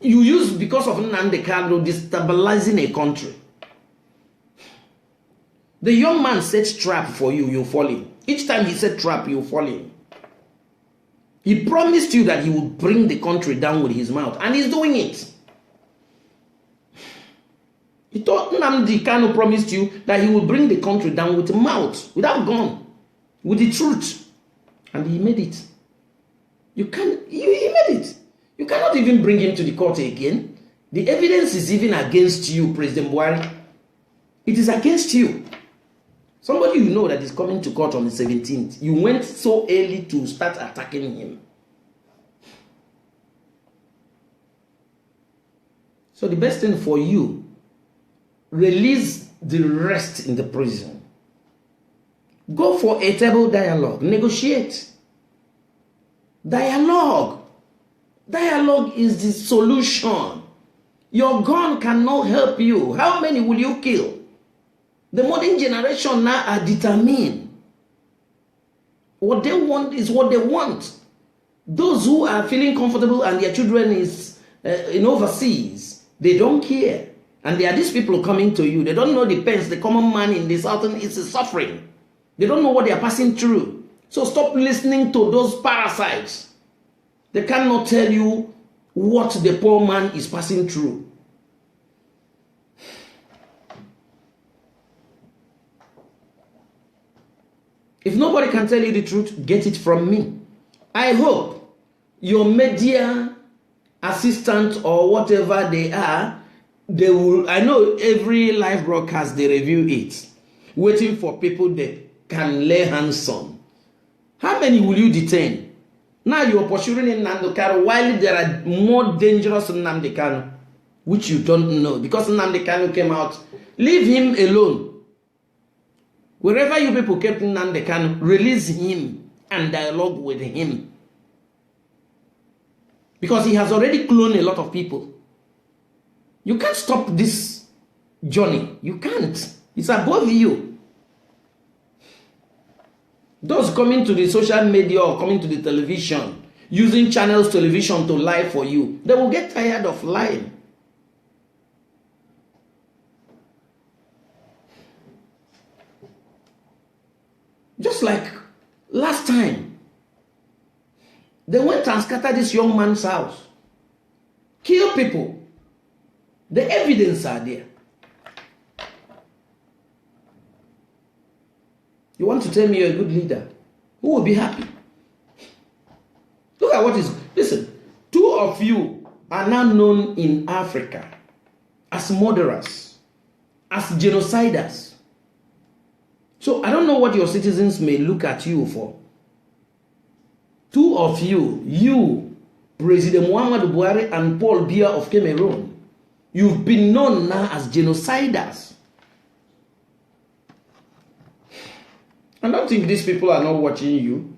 You use because of Nnamdi Kanu destabilizing a country. The young man sets trap for you, you fall in. Each time he set trap, you fall in. He promised you that he would bring the country down with his mouth, and he's doing it. He thought Nnamdi Kanu promised you that he would bring the country down with mouth, without gun, with the truth. And he made it. He made it. You cannot even bring him to the court again. The evidence is even against you, President Buhari. It is against you. Somebody you know that is coming to court on the 17th. You went so early to start attacking him. So the best thing for you, release the rest in the prison. Go for a table dialogue. Negotiate. Dialogue. Dialogue is the solution. Your gun cannot help you. How many will you kill? The modern generation now are determined. What they want is what they want. Those who are feeling comfortable and their children is in overseas, they don't care. And there are these people coming to you. They don't know the pains the common man in the southern east is suffering. They don't know what they are passing through. So stop listening to those parasites. They cannot tell you what the poor man is passing through. If nobody can tell you the truth, get it from me. I hope your media assistant or whatever they are, they will, I know every live broadcast they review it, waiting for people they can lay hands on. How many will you detain? Now you are pursuing Nnamdi Kanu while there are more dangerous than Nnamdi Kanu, which you don't know. Because Nnamdi Kanu came out, leave him alone. Wherever you people kept Nnamdi Kanu, release him and dialogue with him. Because he has already cloned a lot of people. You can't stop this journey. You can't. It's above you. Those coming to the social media or coming to the television, using channels television to lie for you, they will get tired of lying. Just like last time, they went and scattered this young man's house, kill people. The evidence are there. You want to tell me you're a good leader? Who will be happy? Look at what is... Listen, two of you are now known in Africa as murderers, as genociders. So I don't know what your citizens may look at you for. Two of you, President Muhammadu Buhari and Paul Biya of Cameroon, you've been known now as genociders. I don't think these people are not watching you.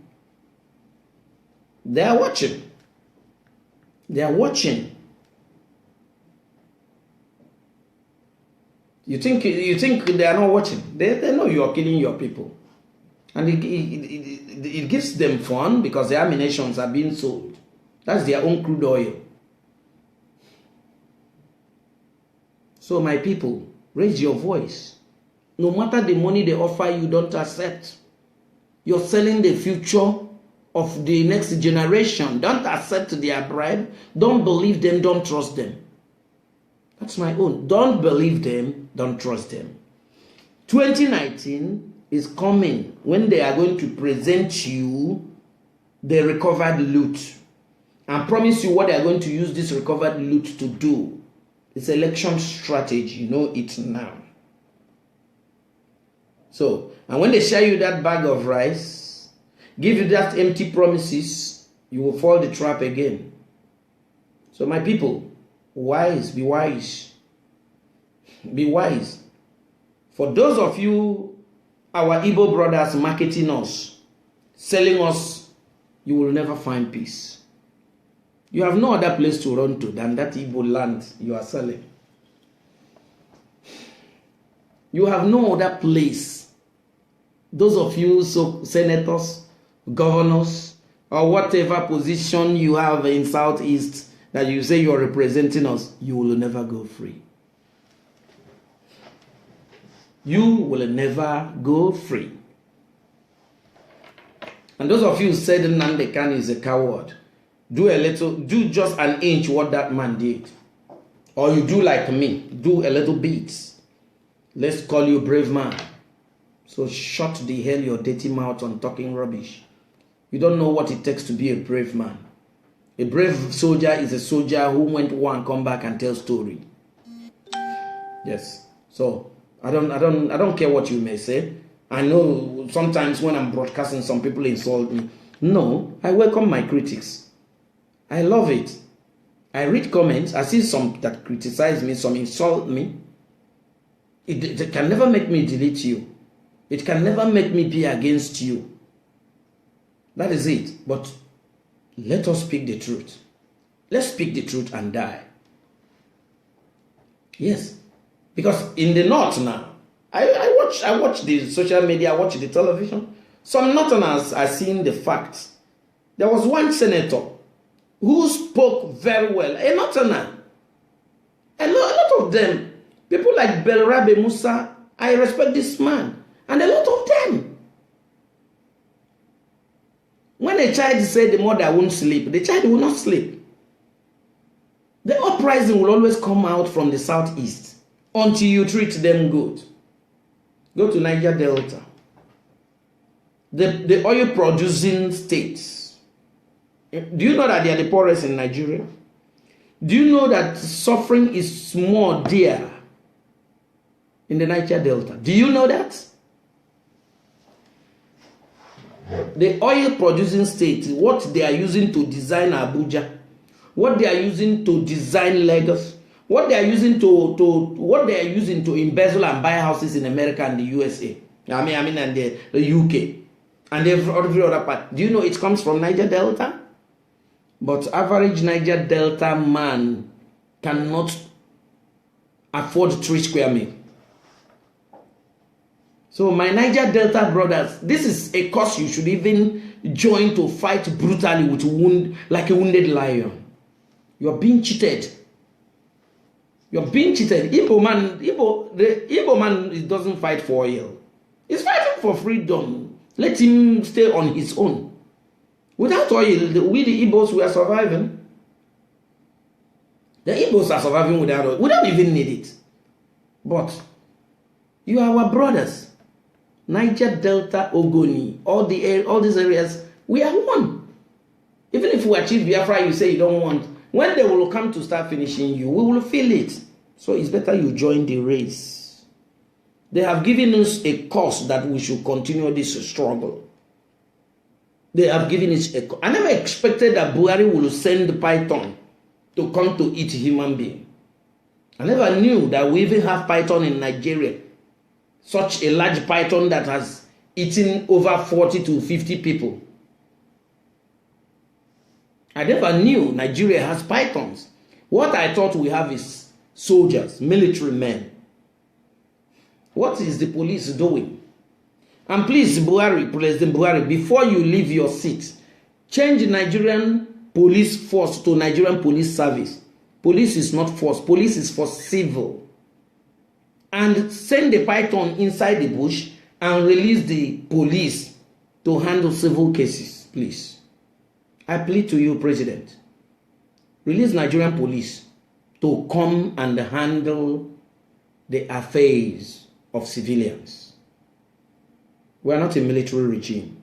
They are watching. They are watching. You think they are not watching? They know you are killing your people. And it gives them fun because the ammunitions are being sold. That's their own crude oil. So my people, raise your voice. No matter the money they offer you, don't accept. You're selling the future of the next generation. Don't accept their bribe. Don't believe them. Don't trust them. That's my own. Don't believe them. Don't trust them. 2019 is coming when they are going to present you the recovered loot and promise you what they are going to use this recovered loot to do. It's election strategy. You know it now. So, and when they share you that bag of rice, give you that empty promises, you will fall the trap again. So my people, wise, be wise. Be wise. For those of you, our Igbo brothers marketing us, selling us, you will never find peace. You have no other place to run to than that Igbo land you are selling. You have no other place. Those of you, senators, governors, or whatever position you have in Southeast that you say you are representing us, you will never go free. You will never go free. And those of you who said Nnamdi Kanu is a coward, do just an inch what that man did. Or you do like me, do a little bit. Let's call you a brave man. So shut the hell your dirty mouth on talking rubbish. You don't know what it takes to be a brave man. A brave soldier is a soldier who went to war and come back and tell story. Yes. So I don't care what you may say. I know sometimes when I'm broadcasting, some people insult me. No, I welcome my critics. I love it. I read comments. I see some that criticize me, some insult me. It can never make me delete you. It can never make me be against you. That is it. But let us speak the truth. Let's speak the truth and die. Yes. Because in the north now, I watch the social media, I watch the television. Some northerners are seeing the facts. There was one senator who spoke very well. A northerner. A lot of them. People like Belrabe Musa, I respect this man. And a lot of them. When a child said the mother won't sleep, the child will not sleep. The uprising will always come out from the southeast until you treat them good. Go to Niger Delta. The oil producing states. Do you know that they are the poorest in Nigeria? Do you know that suffering is more there in the Niger Delta? Do you know that? The oil producing states, what they are using to design Abuja, what they are using to design Lagos, what they are using to embezzle and buy houses in America and the USA. I mean and the UK and every other part. Do you know it comes from Niger Delta? But average Niger Delta man cannot afford 3 square meals. So my Niger Delta brothers, this is a cause you should even join to fight brutally like a wounded lion. You are being cheated. You are being cheated. The Igbo man doesn't fight for oil. He's fighting for freedom. Let him stay on his own. Without oil, we the Igbos, we are surviving. The Igbos are surviving without oil. We don't even need it. But you are our brothers. Niger Delta, Ogoni, all these areas, we are one. Even if we achieve Biafra, you say you don't want. When they will come to start finishing you, we will feel it. So it's better you join the race. They have given us a cause that we should continue this struggle. They have given us a cause. I never expected that Buhari will send python to come to eat human being. I never knew that we even have python in Nigeria. Such a large python that has eating over 40 to 50 people. I never knew Nigeria has pythons. What I thought we have is soldiers, military men. What is the police doing? And please, Buhari, President Buhari, before you leave your seat, change Nigerian police force to Nigerian police service. Police is not force. Police is for civil. And send the python inside the bush and release the police to handle civil cases, please. I plead to you, President. Release Nigerian police to come and handle the affairs of civilians. We are not a military regime.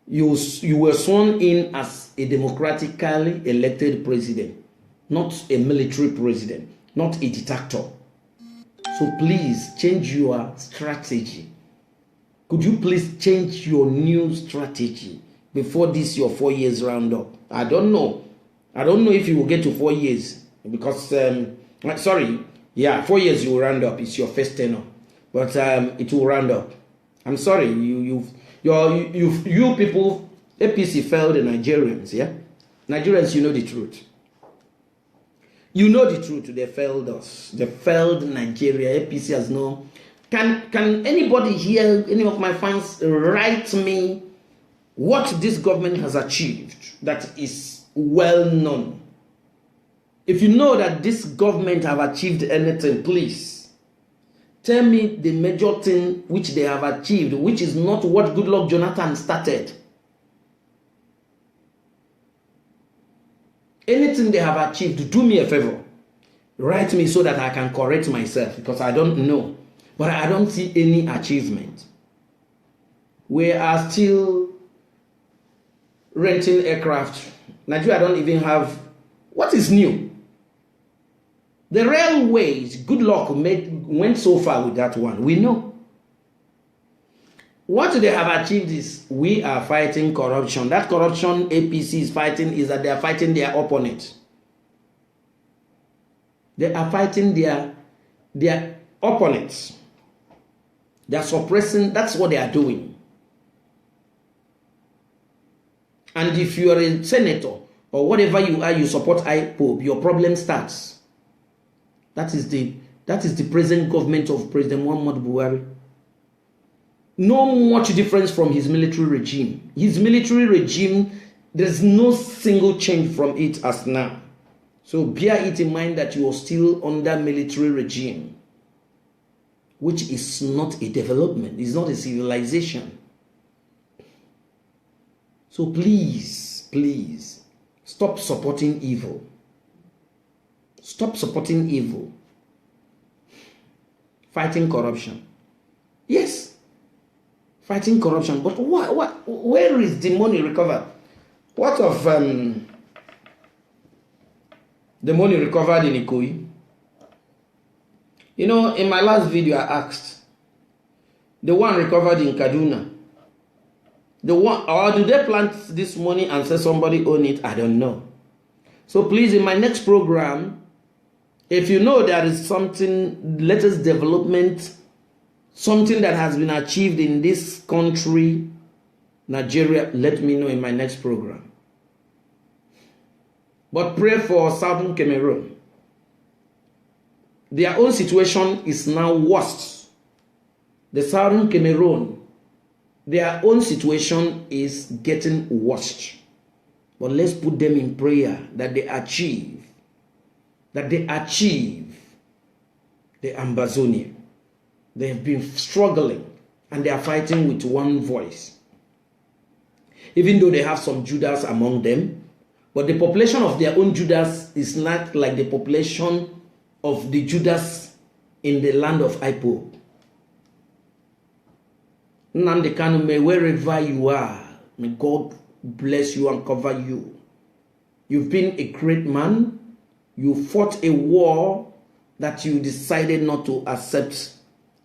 You were sworn in as a democratically elected president, not a military president, not a dictator. So please change your strategy. Could you please change your new strategy before this your 4 years round up? I don't know. I don't know if you will get to 4 years because 4 years you will round up. It's your first tenure, but it will round up. I'm sorry, you people, APC failed the Nigerians. Yeah, Nigerians, you know the truth. You know the truth. They failed us. They failed Nigeria. APC has no. Can anybody here, any of my fans, write me what this government has achieved that is well known? If you know that this government have achieved anything, please tell me the major thing which they have achieved, which is not what Goodluck Jonathan started. Anything they have achieved, do me a favor. Write me so that I can correct myself because I don't know. But I don't see any achievement. We are still renting aircraft. Nigeria don't even have. What is new? The railways, Goodluck went so far with that one. We know. What they have achieved is we are fighting corruption. That corruption APC is fighting is that they are fighting their opponent. They are fighting their opponents. They are suppressing. That's what they are doing. And if you are a senator or whatever you are, you support IPOB, your problem starts. That is the present government of President Muhammadu Buhari. No much difference from his military regime. His military regime, there's no single change from it as now. So bear it in mind that you are still under military regime, which is not a development, it's not a civilization. So please, please, stop supporting evil. Stop supporting evil. Fighting corruption. Yes, fighting corruption. But where is the money recovered? What of the money recovered in Ikoyi? You know, in my last video I asked, the one recovered in Kaduna, the one, or do they plant this money and say somebody own it? I don't know. So please, in my next program, if you know there is something, latest development, something that has been achieved in this country, Nigeria, let me know in my next program. But pray for Southern Cameroon. Their own situation is now worse. The Southern Cameroon, their own situation is getting worse. But let's put them in prayer that they achieve the Ambazonia. They have been struggling and they are fighting with one voice. Even though they have some Judas among them, but the population of their own Judas is not like the population of the Judas in the land of Ipo. Nnamdi Kanu, may wherever you are, may God bless you and cover you. You've been a great man. You fought a war that you decided not to accept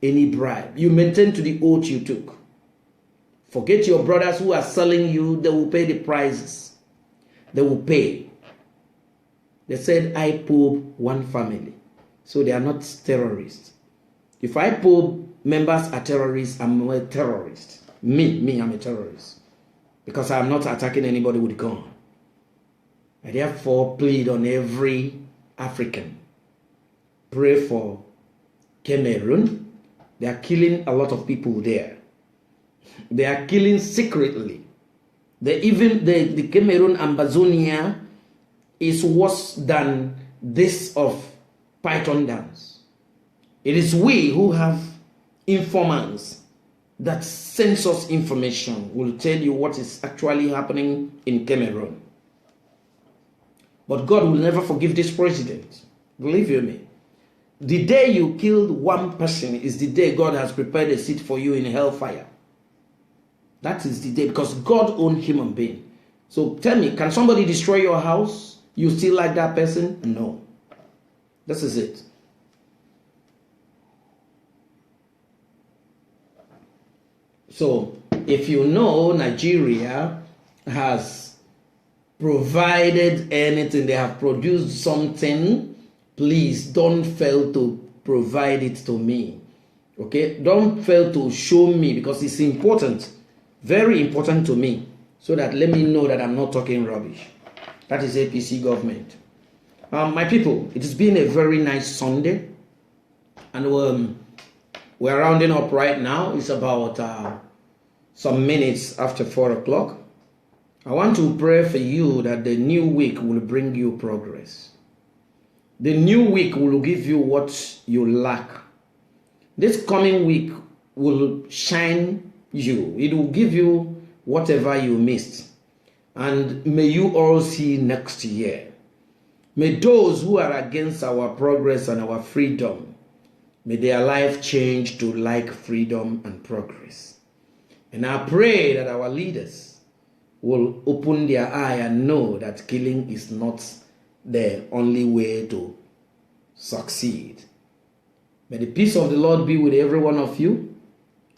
any bribe. You maintained to the oath you took. Forget your brothers who are selling you. They will pay the prices. They will pay. They said IPOB one family. So they are not terrorists. If IPOB members are terrorists, I'm a terrorist. Me, I'm a terrorist. Because I'm not attacking anybody with a gun. I therefore plead on every African. Pray for Cameroon. They are killing a lot of people there. They are killing secretly. The Cameroon Ambazonia is worse than this of Python dance. It is we who have informants that sends us information, will tell you what is actually happening in Cameroon. But God will never forgive this president. Believe you me. The day you killed one person is the day God has prepared a seat for you in hellfire. That is the day, because God owns human being. So tell me, can somebody destroy your house? You still like that person? No. This is it. So if you know Nigeria has provided anything, they have produced something, please don't fail to provide it to me. Okay? Don't fail to show me, because it's important, very important to me, so that let me know that I'm not talking rubbish. That is APC government. My people, it has been a very nice Sunday, and we're rounding up right now. It's about some minutes after 4 o'clock. I want to pray for you that the new week will bring you progress. The new week will give you what you lack. This coming week will shine you. It will give you whatever you missed. And may you all see next year. May those who are against our progress and our freedom, may their life change to like freedom and progress. And I pray that our leaders will open their eye and know that killing is not the only way to succeed. May the peace of the Lord be with every one of you.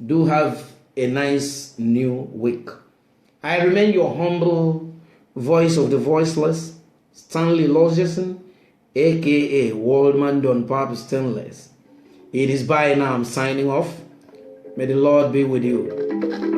Do have a nice new week. I remain your humble voice of the voiceless, Stanley Lodgerson, aka Waldman Don Pop Stainless. It is by now I'm signing off. May the Lord be with you.